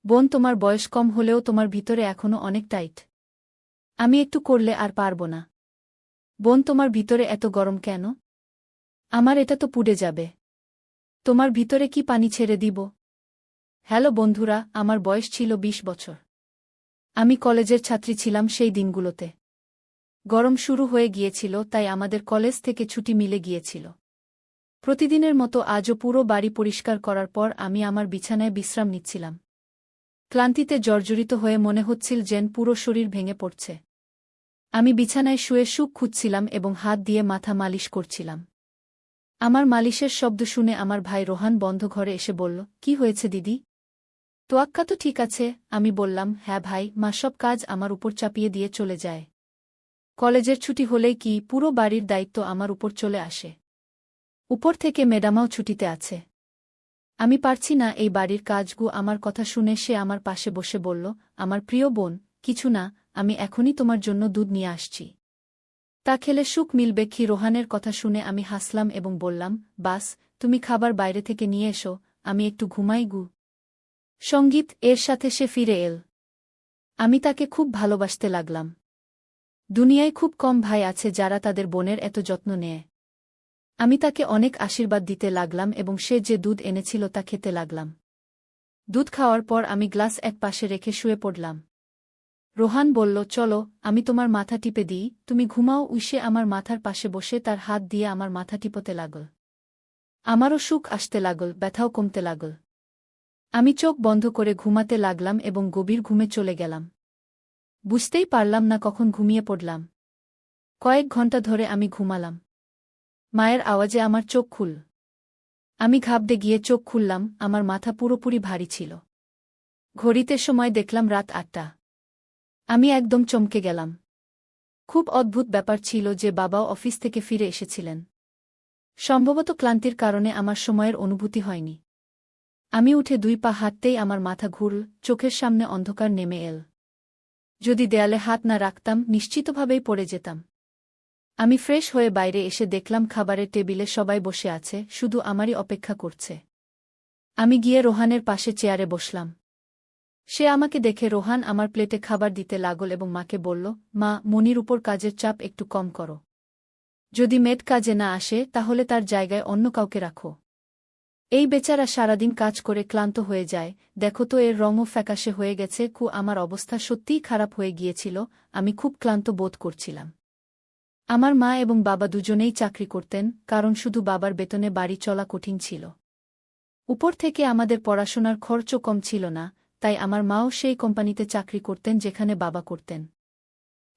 বোন, তোমার বয়স কম হলেও তোমার ভিতরে এখনো অনেক টাইট। আমি একটু করলে আর পারব না। বোন, তোমার ভিতরে এত গরম কেন? আমার এটা তো পুড়ে যাবে। তোমার ভিতরে কি পানি ছেড়ে দিব? হ্যালো বন্ধুরা, আমার বয়স ছিল ২০ বছর। আমি কলেজের ছাত্রী ছিলাম সেই দিনগুলোতে। গরম শুরু হয়ে গিয়েছিল, তাই আমাদের কলেজ থেকে ছুটি মিলে গিয়েছিল। প্রতিদিনের মতো আজও পুরো বাড়ি পরিষ্কার করার পর আমি আমার বিছানায় বিশ্রাম নিচ্ছিলাম। ক্লান্তিতে জর্জরিত হয়ে মনে হচ্ছিল যেন পুরো শরীর ভেঙে পড়ছে। আমি বিছানায় শুয়ে সুখ খুঁজছিলাম এবং হাত দিয়ে মাথা মালিশ করছিলাম। আমার মালিশের শব্দ শুনে আমার ভাই রোহান বন্ধ ঘরে এসে বলল, কি হয়েছে দিদি? তোয়াক্কা তো ঠিক আছে, আমি বললাম। হ্যাঁ ভাই, মা সব কাজ আমার উপর চাপিয়ে দিয়ে চলে যায়। কলেজের ছুটি হলেই কি পুরো বাড়ির দায়িত্ব আমার উপর চলে আসে। উপর থেকে ম্যাডামাও ছুটিতে আছে। আমি পারছি না এই বাড়ির কাজগু। আমার কথা শুনে সে আমার পাশে বসে বলল, আমার প্রিয় বোন, কিছু না, আমি এখনই তোমার জন্য দুধ নিয়ে আসছি। তা খেলে সুখ মিলবে কি? রোহানের কথা শুনে আমি হাসলাম এবং বললাম, বাস, তুমি খাবার বাইরে থেকে নিয়ে এসো, আমি একটু ঘুমাই গু। সঙ্গীত এর সাথে সে ফিরে এল। আমি তাকে খুব ভালোবাসতে লাগলাম। দুনিয়ায় খুব কম ভাই আছে যারা তাদের বোনের এত যত্ন নেয়। আমি তাকে অনেক আশীর্বাদ দিতে লাগলাম এবং সে যে দুধ এনেছিল তা খেতে লাগলাম। দুধ খাওয়ার পর আমি গ্লাস এক পাশে রেখে শুয়ে পড়লাম। রোহান বলল, চলো, আমি তোমার মাথা টিপে দিই, তুমি ঘুমাও। উইসে আমার মাথার পাশে বসে তার হাত দিয়ে আমার মাথা টিপতে লাগল। আমারও সুখ আসতে লাগল, ব্যথাও কমতে লাগল। আমি চোখ বন্ধ করে ঘুমাতে লাগলাম এবং গভীর ঘুমে চলে গেলাম। বুঝতেই পারলাম না কখন ঘুমিয়ে পড়লাম। কয়েক ঘন্টা ধরে আমি ঘুমালাম। মায়ের আওয়াজে আমার চোখ খুল। আমি ঘাবড়ে গিয়ে চোখ খুললাম, আমার মাথা পুরোপুরি ভারী ছিল। ঘড়িতে সময় দেখলাম রাত ৮টা। আমি একদম চমকে গেলাম। খুব অদ্ভুত ব্যাপার ছিল যে বাবাও অফিস থেকে ফিরে এসেছিলেন। সম্ভবত ক্লান্তির কারণে আমার সময়ের অনুভূতি হয়নি। আমি উঠে ২ পা হাঁটতেই আমার মাথা ঘুরল, চোখের সামনে অন্ধকার নেমে এল। যদি দেয়ালে হাত না রাখতাম নিশ্চিতভাবেই পড়ে যেতাম। আমি ফ্রেশ হয়ে বাইরে এসে দেখলাম খাবারের টেবিলে সবাই বসে আছে, শুধু আমারই অপেক্ষা করছে। আমি গিয়ে রোহানের পাশে চেয়ারে বসলাম। সে আমাকে দেখে রোহান আমার প্লেটে খাবার দিতে লাগল এবং মাকে বলল, মা, মনির উপর কাজের চাপ একটু কম করো। যদি মেড কাজে না আসে তাহলে তার জায়গায় অন্য কাউকে রাখো। এই বেচারা সারাদিন কাজ করে ক্লান্ত হয়ে যায়, দেখো তো এর রঙও ফ্যাকাশে হয়ে গেছে। আমার অবস্থা সত্যিই খারাপ হয়ে গিয়েছিল, আমি খুব ক্লান্ত বোধ করছিলাম। আমার মা এবং বাবা দুজনেই চাকরি করতেন, কারণ শুধু বাবার বেতনে বাড়ি চলা কঠিন ছিল। উপর থেকে আমাদের পড়াশোনার খরচও কম ছিল না, তাই আমার মাও সেই কোম্পানিতে চাকরি করতেন যেখানে বাবা করতেন।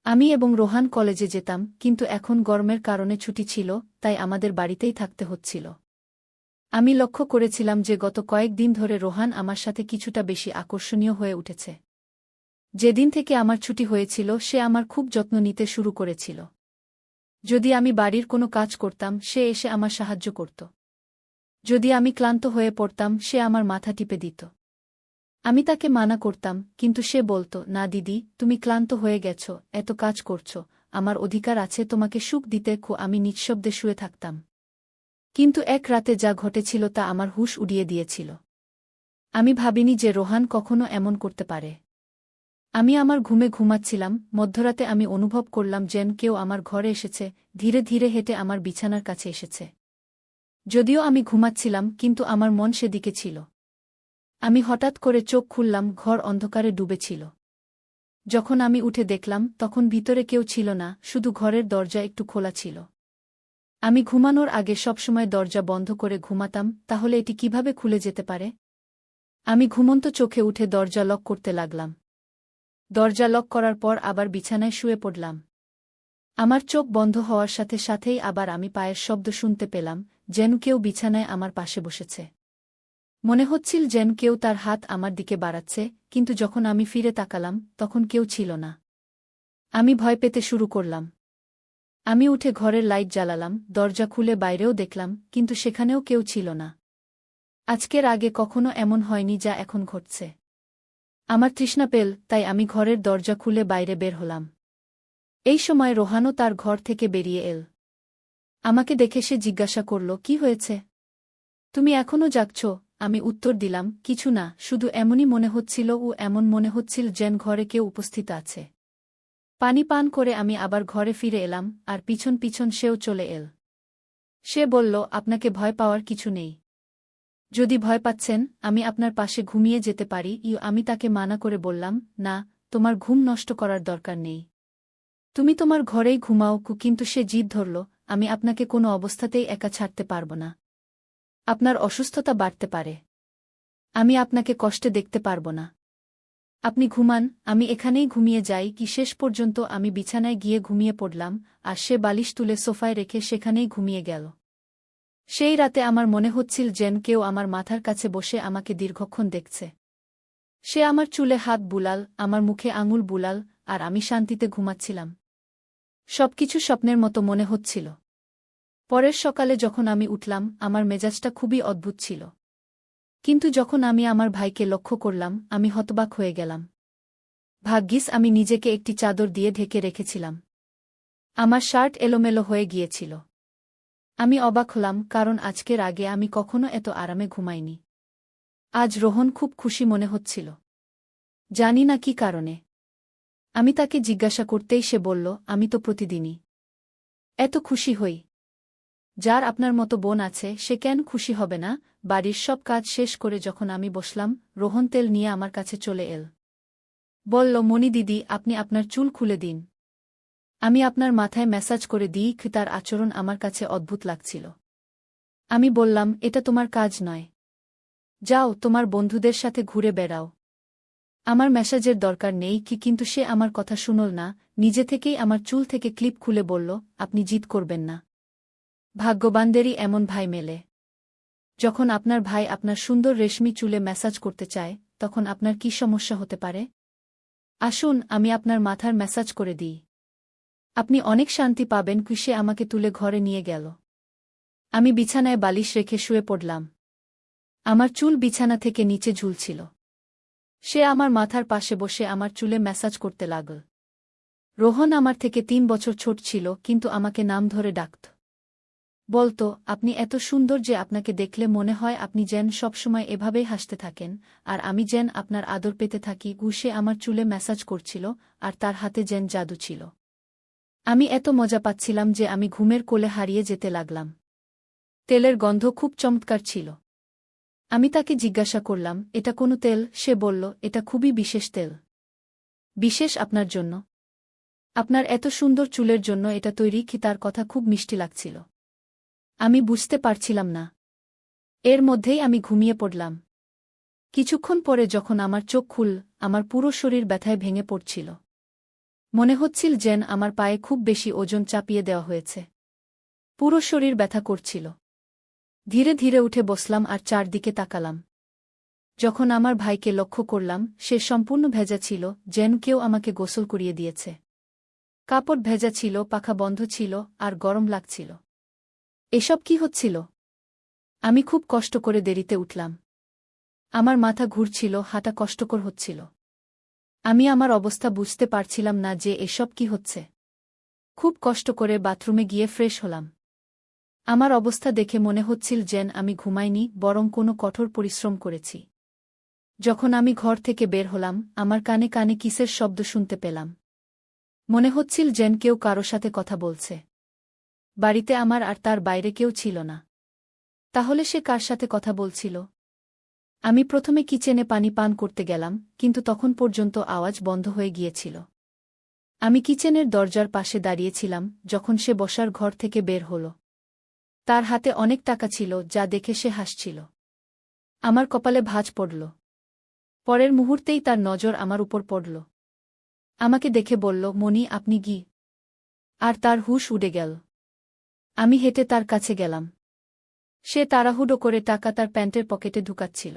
আমি এবং রোহান কলেজে যেতাম, কিন্তু এখন গরমের কারণে ছুটি ছিল, তাই আমাদের বাড়িতেই থাকতে হচ্ছিল। আমি লক্ষ্য করেছিলাম যে গত কয়েক দিন ধরে রোহান আমার সাথে কিছুটা বেশি আকর্ষণীয় হয়ে উঠেছে। যেদিন থেকে আমার ছুটি হয়েছিল সে আমার খুব যত্ন নিতে শুরু করেছিল। যদি আমি বাড়ির কোনো কাজ করতাম সে এসে আমার সাহায্য করত। যদি আমি ক্লান্ত হয়ে পড়তাম সে আমার মাথা টিপে দিত। আমি তাকে মানা করতাম, কিন্তু সে বলত, না দিদি, তুমি ক্লান্ত হয়ে গেছ, এত কাজ করছ, আমার অধিকার আছে তোমাকে সুখ দিতে। আমি নিঃশব্দে শুয়ে থাকতাম। কিন্তু এক রাতে যা ঘটেছিল তা আমার হুঁশ উড়িয়ে দিয়েছিল। আমি ভাবিনি যে রোহান কখনো এমন করতে পারে। আমি আমার ঘুমে ঘুমাচ্ছিলাম, মধ্যরাতে আমি অনুভব করলাম যেন কেউ আমার ঘরে এসেছে, ধীরে ধীরে হেঁটে আমার বিছানার কাছে এসেছে। যদিও আমি ঘুমাচ্ছিলাম, কিন্তু আমার মন সেদিকে ছিল। আমি হঠাৎ করে চোখ খুললাম, ঘর অন্ধকারে ডুবেছিল। যখন আমি উঠে দেখলাম তখন ভিতরে কেউ ছিল না, শুধু ঘরের দরজা একটু খোলা ছিল। আমি ঘুমানোর আগে সবসময় দরজা বন্ধ করে ঘুমাতাম, তাহলে এটি কিভাবে খুলে যেতে পারে? আমি ঘুমন্ত চোখে উঠে দরজা লক করতে লাগলাম। দরজা লক করার পর আবার বিছানায় শুয়ে পড়লাম। আমার চোখ বন্ধ হওয়ার সাথে সাথেই আবার আমি পায়ের শব্দ শুনতে পেলাম, যেন কেউ বিছানায় আমার পাশে বসেছে। মনে হচ্ছিল যেন কেউ তার হাত আমার দিকে বাড়াচ্ছে, কিন্তু যখন আমি ফিরে তাকালাম তখন কেউ ছিল না। আমি ভয় পেতে শুরু করলাম। আমি উঠে ঘরের লাইট জ্বালালাম, দরজা খুলে বাইরেও দেখলাম, কিন্তু সেখানেও কেউ ছিল না। আজকের আগে কখনো এমন হয়নি যা এখন ঘটছে। আমার তৃষ্ণা পেল, তাই আমি ঘরের দরজা খুলে বাইরে বের হলাম। এই সময় রোহানও তার ঘর থেকে বেরিয়ে এল। আমাকে দেখে সে জিজ্ঞাসা করল, কি হয়েছে? তুমি এখনও জাগছ? আমি উত্তর দিলাম, কিছু না, শুধু এমনই মনে হচ্ছিল ও এমন মনে হচ্ছিল যেন ঘরে কেউ উপস্থিত আছে। পানি পান করে আমি আবার ঘরে ফিরে এলাম, আর পিছন পিছন সেও চলে এল। সে বলল, আপনাকে ভয় পাওয়ার কিছু নেই। যদি ভয় পাচ্ছেন, আমি আপনার পাশে ঘুমিয়ে যেতে পারি। আমি তাকে মানা করে বললাম, না, তোমার ঘুম নষ্ট করার দরকার নেই। তুমি তোমার ঘরেই ঘুমাও। কিন্তু সে জিদ ধরল, আমি আপনাকে কোনো অবস্থাতেই একা ছাড়তে পারব না। আপনার অসুস্থতা বাড়তে পারে। আমি আপনাকে কষ্টে দেখতে পারব না। আপনি ঘুমান, আমি এখানেই ঘুমিয়ে যাই। শেষ পর্যন্ত আমি বিছানায় গিয়ে ঘুমিয়ে পড়লাম, আর সে বালিশ তুলে সোফায় রেখে সেখানেই ঘুমিয়ে গেল। সেই রাতে আমার মনে হচ্ছিল যেন কেউ আমার মাথার কাছে বসে আমাকে দীর্ঘক্ষণ দেখছে। সে আমার চুলে হাত বুলাল, আমার মুখে আঙুল বুলাল, আর আমি শান্তিতে ঘুমাচ্ছিলাম। সবকিছু স্বপ্নের মতো মনে হচ্ছিল। পরের সকালে যখন আমি উঠলাম, আমার মেজাজটা খুবই অদ্ভুত ছিল। কিন্তু যখন আমি আমার ভাইকে লক্ষ্য করলাম, আমি হতবাক হয়ে গেলাম। ভাগ্যিস আমি নিজেকে একটি চাদর দিয়ে ঢেকে রেখেছিলাম। আমার শার্ট এলোমেলো হয়ে গিয়েছিল। আমি অবাক হলাম, কারণ আজকের আগে আমি কখনো এত আরামে ঘুমাইনি। আজ রোহন খুব খুশি মনে হচ্ছিল। জানি না কি কারণে। আমি তাকে জিজ্ঞাসা করতেই সে বলল, আমি তো প্রতিদিনই এত খুশি হই। যার আপনার মতো বোন আছে সে কেন খুশি হবে না? বাড়ির সব কাজ শেষ করে যখন আমি বসলাম, রোহন তেল নিয়ে আমার কাছে চলে এল। বলল, মনি দিদি, আপনি আপনার চুল খুলে দিন। আমি আপনার মাথায় ম্যাসাজ করে দিই। তার আচরণ আমার কাছে অদ্ভুত লাগছিল। আমি বললাম, এটা তোমার কাজ নয়। যাও, তোমার বন্ধুদের সাথে ঘুরে বেড়াও। আমার ম্যাসাজের দরকার নেই। কিন্তু সে আমার কথা শুনল না, নিজে থেকেই আমার চুল থেকে ক্লিপ খুলে বলল, আপনি জিদ করবেন না। ভাগ্যবানদেরই এমন ভাই মেলে। যখন আপনার ভাই আপনার সুন্দর রেশমি চুলে ম্যাসাজ করতে চায়, তখন আপনার কি সমস্যা হতে পারে? আসুন, আমি আপনার মাথার ম্যাসাজ করে দিই। আপনি অনেক শান্তি পাবেন। সে আমাকে তুলে ঘরে নিয়ে গেল। আমি বিছানায় বালিশ রেখে শুয়ে পড়লাম। আমার চুল বিছানা থেকে নিচে ঝুলছিল। সে আমার মাথার পাশে বসে আমার চুলে ম্যাসাজ করতে লাগল। রোহন আমার থেকে ৩ বছর ছোট ছিল, কিন্তু আমাকে নাম ধরে ডাকত। বলতো, আপনি এত সুন্দর যে আপনাকে দেখলে মনে হয় আপনি যেন সবসময় এভাবেই হাসতে থাকেন, আর আমি যেন আপনার আদর পেতে থাকি। সে আমার চুলে ম্যাসাজ করছিল, আর তার হাতে যেন জাদু ছিল। আমি এত মজা পাচ্ছিলাম যে আমি ঘুমের কোলে হারিয়ে যেতে লাগলাম। তেলের গন্ধ খুব চমৎকার ছিল। আমি তাকে জিজ্ঞাসা করলাম, এটা কোনো তেল? সে বলল, এটা খুবই বিশেষ তেল। বিশেষ আপনার জন্য? আপনার এত সুন্দর চুলের জন্য এটা তৈরি। তার কথা খুব মিষ্টি লাগছিল। আমি বুঝতে পারছিলাম না। এর মধ্যেই আমি ঘুমিয়ে পড়লাম। কিছুক্ষণ পরে যখন আমার চোখ খুলল, আমার পুরো শরীর ব্যথায় ভেঙে পড়ছিল। মনে হচ্ছিল যেন আমার পায়ে খুব বেশি ওজন চাপিয়ে দেওয়া হয়েছে। পুরো শরীর ব্যথা করছিল। ধীরে ধীরে উঠে বসলাম আর চারদিকে তাকালাম। যখন আমার ভাইকে লক্ষ্য করলাম, সে সম্পূর্ণ ভেজা ছিল, যেন কেউ আমাকে গোসল করিয়ে দিয়েছে। কাপড় ভেজা ছিল, পাখা বন্ধ ছিল, আর গরম লাগছিল। এসব কি হচ্ছিল? আমি খুব কষ্ট করে দেরিতে উঠলাম। আমার মাথা ঘুরছিল, হাঁটা কষ্টকর হচ্ছিল। আমি আমার অবস্থা বুঝতে পারছিলাম না যে এসব কি হচ্ছে। খুব কষ্ট করে বাথরুমে গিয়ে ফ্রেশ হলাম। আমার অবস্থা দেখে মনে হচ্ছিল যেন আমি ঘুমাইনি, বরং কোনো কঠোর পরিশ্রম করেছি। যখন আমি ঘর থেকে বের হলাম, আমার কানে কানে কিসের শব্দ শুনতে পেলাম। মনে হচ্ছিল যেন কেউ কারো সাথে কথা বলছে। বাড়িতে আমার আর তার বাইরে কেউ ছিল না। তাহলে সে কার সাথে কথা বলছিল? আমি প্রথমে কিচেনে পানি পান করতে গেলাম, কিন্তু তখন পর্যন্ত আওয়াজ বন্ধ হয়ে গিয়েছিল। আমি কিচেনের দরজার পাশে দাঁড়িয়েছিলাম যখন সে বসার ঘর থেকে বের হল। তার হাতে অনেক টাকা ছিল, যা দেখে সে হাসছিল। আমার কপালে ভাঁজ পড়ল। পরের মুহূর্তেই তার নজর আমার উপর পড়ল। আমাকে দেখে বলল, মনি, আপনি কি? আর তার হুঁশ উড়ে গেল। আমি হেঁটে তার কাছে গেলাম। সে তাড়াহুড়ো করে টাকা তার প্যান্টের পকেটে ঢুকাচ্ছিল।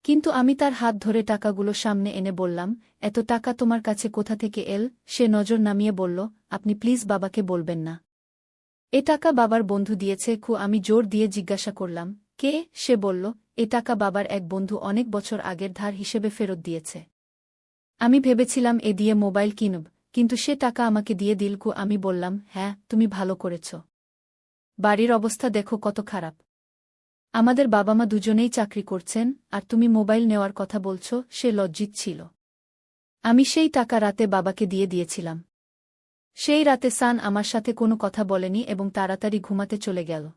কিন্তু আমি তার হাত ধরে টাকাগুলো সামনে এনে বললাম, এত টাকা তোমার কাছে কোথা থেকে এল? সে নজর নামিয়ে বলল, আপনি প্লিজ বাবাকে বলবেন না। এ টাকা বাবার বন্ধু দিয়েছে। আমি জোর দিয়ে জিজ্ঞাসা করলাম, কে? সে বলল, এ টাকা বাবার এক বন্ধু অনেক বছর আগের ধার হিসেবে ফেরত দিয়েছে। আমি ভেবেছিলাম এ দিয়ে মোবাইল কিনব, কিন্তু সে টাকা আমাকে দিয়ে দিল। আমি বললাম, হ্যাঁ, তুমি ভালো করেছ। বাড়ির অবস্থা দেখো কত খারাপ। আমাদের বাবা মা দুজনেই চাকরি করছেন, আর তুমি মোবাইল নেওয়ার কথা বলছ। সে লজ্জিত ছিল। আমি সেই টাকা রাতে বাবাকে দিয়ে দিয়েছিলাম। সেই রাতে সান আমার সাথে কোনো কথা বলেনি এবং তাড়াতাড়ি ঘুমাতে চলে গেল।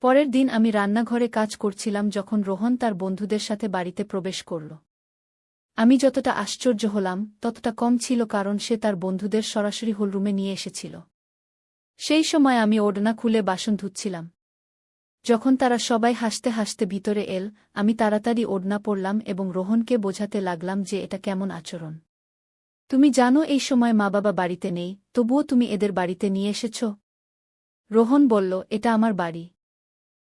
পরের দিন আমি রান্নাঘরে কাজ করছিলাম যখন রোহন তার বন্ধুদের সাথে বাড়িতে প্রবেশ করল। আমি যতটা আশ্চর্য হলাম ততটা কম ছিল, কারণ সে তার বন্ধুদের সরাসরি হলরুমে নিয়ে এসেছিল। সেই সময় আমি ওড়না খুলে বাসন ধুচ্ছিলাম। যখন তারা সবাই হাসতে হাসতে ভিতরে এল, আমি তাড়াতাড়ি ওড়না পরলাম এবং রোহনকে বোঝাতে লাগলাম যে এটা কেমন আচরণ। তুমি জানো এই সময় মা বাবা বাড়িতে নেই, তবুও তুমি এদের বাড়িতে নিয়ে এসেছ। রোহন বলল, এটা আমার বাড়ি।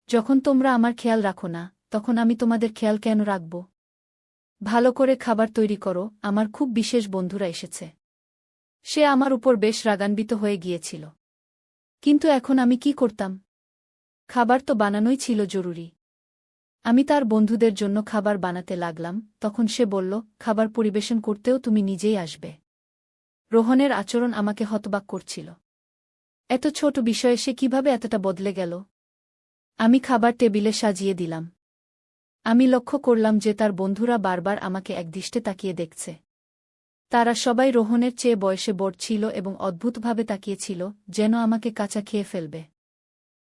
যখন তোমরা আমার খেয়াল রাখো না, তখন আমি তোমাদের খেয়াল কেন রাখব? ভালো করে খাবার তৈরি করো, আমার খুব বিশেষ বন্ধুরা এসেছে। সে আমার উপর বেশ রাগান্বিত হয়ে গিয়েছিল। কিন্তু এখন আমি কি করতাম? খাবার তো বানানোই ছিল জরুরি। আমি তার বন্ধুদের জন্য খাবার বানাতে লাগলাম, তখন সে বলল, খাবার পরিবেশন করতেও তুমি নিজেই আসবে। রোহনের আচরণ আমাকে হতবাক করছিল। এত ছোট বিষয়ে সে কিভাবে এতটা বদলে গেল? আমি খাবার টেবিলে সাজিয়ে দিলাম। আমি লক্ষ্য করলাম যে তার বন্ধুরা বারবার আমাকে একদৃষ্টে তাকিয়ে দেখছে। তারা সবাই রোহনের চেয়ে বয়সে বড় ছিল এবং অদ্ভুতভাবে তাকিয়েছিল, যেন আমাকে কাঁচা খেয়ে ফেলবে।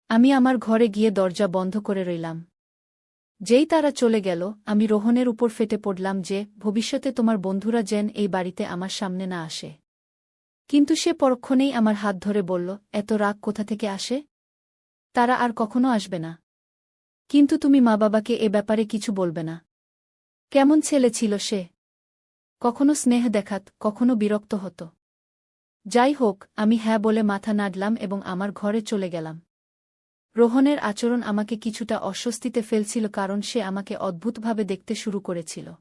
আমি আমার ঘরে গিয়ে দরজা বন্ধ করে রইলাম। যেই তারা চলে গেল, আমি রোহনের উপর ফেটে পড়লাম যে ভবিষ্যতে তোমার বন্ধুরা যেন এই বাড়িতে আমার সামনে না আসে। কিন্তু সে পরক্ষণেই আমার হাত ধরে বলল, এত রাগ কোথা থেকে আসে? তারা আর কখনো আসবে না। কিন্তু তুমি মা বাবাকে এ ব্যাপারে কিছু বলবে না। কেমন ছেলে ছিল সে? কখনো স্নেহ দেখাত, কখনো বিরক্ত হতো। যাই হোক, আমি হ্যাঁ বলে মাথা নাড়লাম এবং আমার ঘরে চলে গেলাম। রোহনের আচরণ আমাকে কিছুটা অস্বস্তিতে ফেলছিল, কারণ সে আমাকে অদ্ভুতভাবে দেখতে শুরু করেছিল।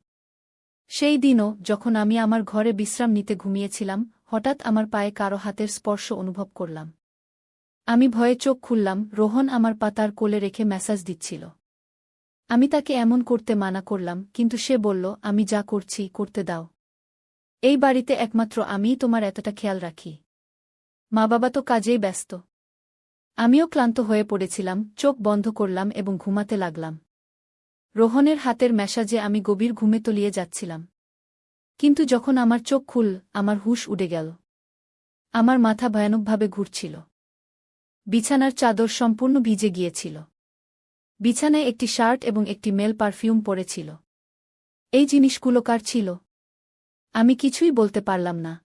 সেই দিনও যখন আমি আমার ঘরে বিশ্রাম নিতে ঘুমিয়েছিলাম, হঠাৎ আমার পায়ে কারো হাতের স্পর্শ অনুভব করলাম। আমি ভয়ে চোখ খুললাম। রোহন আমার পাতার কোলে রেখে মেসাজ দিচ্ছিল। আমি তাকে এমন করতে মানা করলাম, কিন্তু সে বলল, আমি যা করছি করতে দাও। এই বাড়িতে একমাত্র আমিই তোমার এতটা খেয়াল রাখি। মা বাবা তো কাজেই ব্যস্ত। আমিও ক্লান্ত হয়ে পড়েছিলাম, চোখ বন্ধ করলাম এবং ঘুমাতে লাগলাম। রোহনের হাতের ম্যাসাজে আমি গভীর ঘুমে তলিয়ে যাচ্ছিলাম। কিন্তু যখন আমার চোখ খুল, আমার হুঁশ উড়ে গেল। আমার মাথা ভয়ানকভাবে ঘুরছিল। বিছানার চাদর সম্পূর্ণ ভিজে গিয়েছিল। বিছানায় একটি শার্ট এবং একটি মেল পারফিউম পড়েছিল। এই জিনিসগুলো কার ছিল? আমি কিছুই বলতে পারলাম না।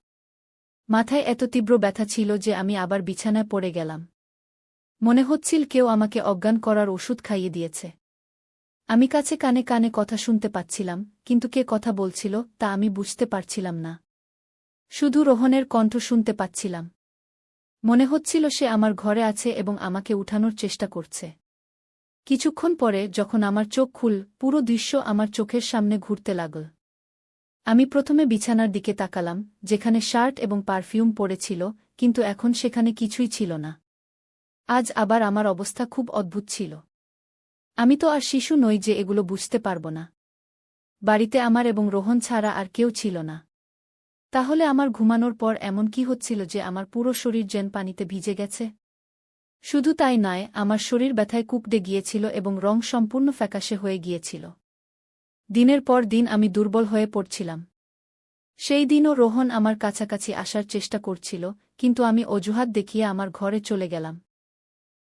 মাথায় এত তীব্র ব্যথা ছিল যে আমি আবার বিছানায় পড়ে গেলাম। মনে হচ্ছিল কেউ আমাকে অজ্ঞান করার ওষুধ খাইয়ে দিয়েছে। আমি কাছে কানে কানে কথা শুনতে পাচ্ছিলাম, কিন্তু কে কথা বলছিল তা আমি বুঝতে পারছিলাম না। শুধু রোহনের কণ্ঠ শুনতে পাচ্ছিলাম। মনে হচ্ছিল সে আমার ঘরে আছে এবং আমাকে উঠানোর চেষ্টা করছে। কিছুক্ষণ পরে যখন আমার চোখ খুল, পুরো দৃশ্য আমার চোখের সামনে ঘুরতে লাগল। আমি প্রথমে বিছানার দিকে তাকালাম, যেখানে শার্ট এবং পারফিউম পড়েছিল, কিন্তু এখন সেখানে কিছুই ছিল না। আজ আবার আমার অবস্থা খুব অদ্ভুত ছিল। আমি তো আর শিশু নই যে এগুলো বুঝতে পারব না। বাড়িতে আমার এবং রোহন ছাড়া আর কেউ ছিল না। তাহলে আমার ঘুমানোর পর এমন কি হচ্ছিল যে আমার পুরো শরীর যেন পানিতে ভিজে গেছে? শুধু তাই নয়, আমার শরীর ব্যথায় কুঁকড়ে গিয়েছিল এবং রং সম্পূর্ণ ফ্যাকাশে হয়ে গিয়েছিল। দিনের পর দিন আমি দুর্বল হয়ে পড়ছিলাম। সেই দিনও রোহন আমার কাছাকাছি আসার চেষ্টা করছিল, কিন্তু আমি অজুহাত দেখিয়ে আমার ঘরে চলে গেলাম।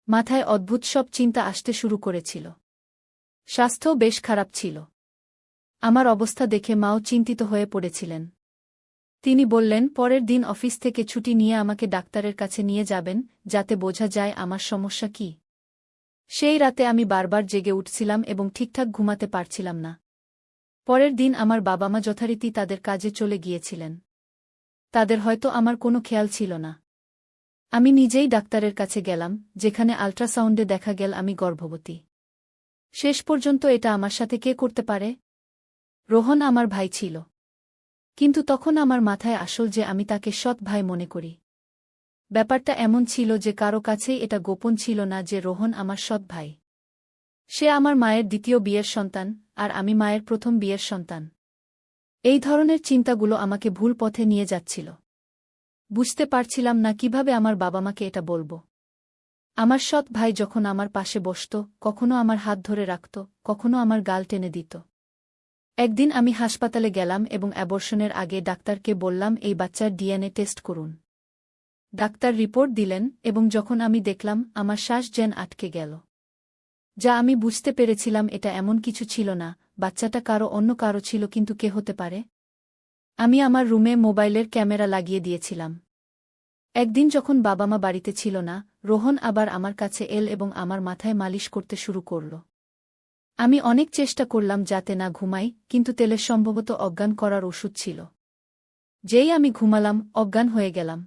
মাথায় অদ্ভুত সব চিন্তা আসতে শুরু করেছিল। স্বাস্থ্যও বেশ খারাপ ছিল। আমার অবস্থা দেখে মাও চিন্তিত হয়ে পড়েছিলেন। তিনি বললেন পরের দিন অফিস থেকে ছুটি নিয়ে আমাকে ডাক্তারের কাছে নিয়ে যাবেন, যাতে বোঝা যায় আমার সমস্যা কী। সেই রাতে আমি বারবার জেগে উঠছিলাম এবং ঠিকঠাক ঘুমাতে পারছিলাম না। পরের দিন আমার বাবা মা যথারীতি তাদের কাজে চলে গিয়েছিলেন। তাদের হয়তো আমার কোনো খেয়াল ছিল না। আমি নিজেই ডাক্তারের কাছে গেলাম, যেখানে আল্ট্রাসাউন্ডে দেখা গেল আমি গর্ভবতী। শেষ পর্যন্ত এটা আমার সাথে কে করতে পারে? রোহন আমার ভাই ছিল। কিন্তু তখন আমার মাথায় আসল যে আমি তাকে সৎ ভাই মনে করি। ব্যাপারটা এমন ছিল যে কারো কাছেই এটা গোপন ছিল না যে রোহন আমার সৎ ভাই। সে আমার মায়ের দ্বিতীয় বিয়ের সন্তান, আর আমি মায়ের প্রথম বিয়ের সন্তান। এই ধরনের চিন্তাগুলো আমাকে ভুল পথে নিয়ে যাচ্ছিল। বুঝতে পারছিলাম না কিভাবে আমার বাবা মাকে এটা বলবো। আমার সৎ ভাই যখন আমার পাশে বসত, কখনো আমার হাত ধরে রাখত, কখনো আমার গাল টেনে দিত। একদিন আমি হাসপাতালে গেলাম এবং অ্যাবর্শনের আগে ডাক্তারকে বললাম এই বাচ্চার ডিএনএ টেস্ট করুন। ডাক্তার রিপোর্ট দিলেন এবং যখন আমি দেখলাম আমার শ্বাস যেন আটকে গেল। যা আমি বুঝতে পেরেছিলাম এটা এমন কিছু ছিল না, বাচ্চাটা অন্য কারো ছিল, কিন্তু কে হতে পারে? আমি আমার রুমে মোবাইলের ক্যামেরা লাগিয়ে দিয়েছিলাম। একদিন যখন বাবা মা বাড়িতে ছিল না, রোহন আবার আমার কাছে এল এবং আমার মাথায় মালিশ করতে শুরু করল। আমি অনেক চেষ্টা করলাম যাতে না ঘুমাই, কিন্তু তেলের সম্ভবত অজ্ঞান করার ওষুধ ছিল। যেই আমি ঘুমালাম, অজ্ঞান হয়ে গেলাম।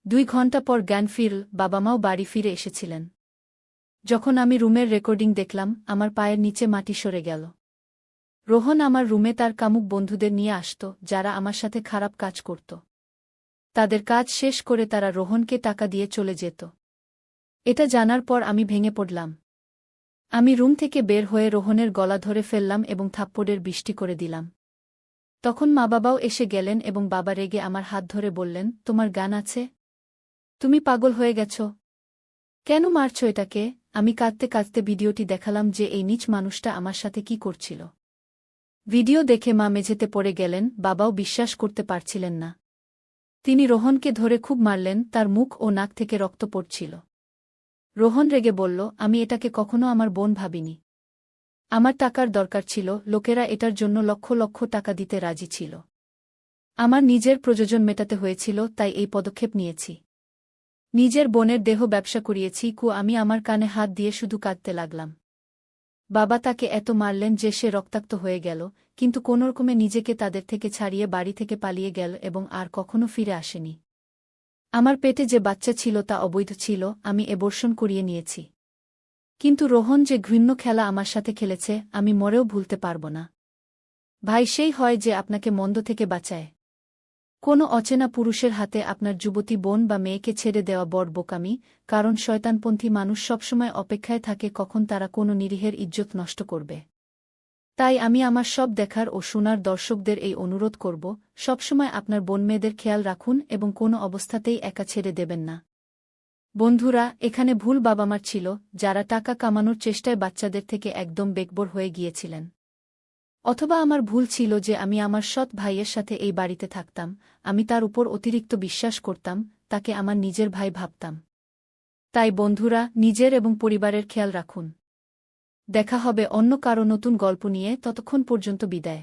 2 ঘণ্টা পর জ্ঞান ফিরল, বাবা মাও বাড়ি ফিরে এসেছিলেন। যখন আমি রুমের রেকর্ডিং দেখলাম, আমার পায়ের নিচে মাটি সরে গেল। রোহন আমার রুমে তার কামুক বন্ধুদের নিয়ে আসত, যারা আমার সাথে খারাপ কাজ করত। তাদের কাজ শেষ করে তারা রোহনকে টাকা দিয়ে চলে যেত। এটা জানার পর আমি ভেঙে পড়লাম। আমি রুম থেকে বের হয়ে রোহনের গলা ধরে ফেললাম এবং থাপ্পড়ের বৃষ্টি করে দিলাম। তখন মা বাবাও এসে গেলেন এবং বাবা রেগে আমার হাত ধরে বললেন, তোমার জ্ঞান আছে? তুমি পাগল হয়ে গেছ? কেন মারছ এটাকে? আমি কাঁদতে কাঁদতে ভিডিওটি দেখালাম যে এই নীচ মানুষটা আমার সাথে কি করছিল। ভিডিও দেখে মা মেঝেতে পড়ে গেলেন, বাবাও বিশ্বাস করতে পারছিলেন না। তিনি রোহনকে ধরে খুব মারলেন, তার মুখ ও নাক থেকে রক্ত পড়ছিল। রোহন রেগে বলল, আমি এটাকে কখনো আমার বোন ভাবিনি। আমার টাকার দরকার ছিল, লোকেরা এটার জন্য লক্ষ লক্ষ টাকা দিতে রাজি ছিল। আমার নিজের প্রয়োজন মেটাতে হয়েছিল, তাই এই পদক্ষেপ নিয়েছি। নিজের বোনের দেহ ব্যবসা করিয়েছি। আমি আমার কানে হাত দিয়ে শুধু কাঁদতে লাগলাম। বাবা তাকে এত মারলেন যে সে রক্তাক্ত হয়ে গেল, কিন্তু কোনোরকমে নিজেকে তাদের থেকে ছাড়িয়ে বাড়ি থেকে পালিয়ে গেল এবং আর কখনো ফিরে আসেনি। আমার পেটে যে বাচ্চা ছিল তা অবৈধ ছিল, আমি অ্যাবর্শন করিয়ে নিয়েছি। কিন্তু রোহন যে ঘৃণ্য খেলা আমার সাথে খেলেছে, আমি মরেও ভুলতে পারব না। ভাই সেই হয় যে আপনাকে মন্দ থেকে বাঁচায়। কোনো অচেনা পুরুষের হাতে আপনার যুবতী বোন বা মেয়েকে ছেড়ে দেওয়া বড় বোকামি, কারণ শয়তানপন্থী মানুষ সবসময় অপেক্ষায় থাকে কখন তারা কোনো নিরীহের ইজ্জত নষ্ট করবে। তাই আমি আমার সব দেখার ও শোনার দর্শকদের এই অনুরোধ করব, সবসময় আপনার বোন-মেয়েদের খেয়াল রাখুন এবং কোনো অবস্থাতেই একা ছেড়ে দেবেন না। বন্ধুরা, এখানে ভুল বাবা-মার ছিল, যারা টাকা কামানোর চেষ্টায় বাচ্চাদের থেকে একদম বেকবর হয়ে গিয়েছিলেন। অথবা আমার ভুল ছিল যে আমি আমার সৎ ভাইয়ের সাথে এই বাড়িতে থাকতাম, আমি তার উপর অতিরিক্ত বিশ্বাস করতাম, তাকে আমার নিজের ভাই ভাবতাম। তাই বন্ধুরা, নিজের এবং পরিবারের খেয়াল রাখুন। দেখা হবে অন্য কারো নতুন গল্প নিয়ে, ততক্ষণ পর্যন্ত বিদায়।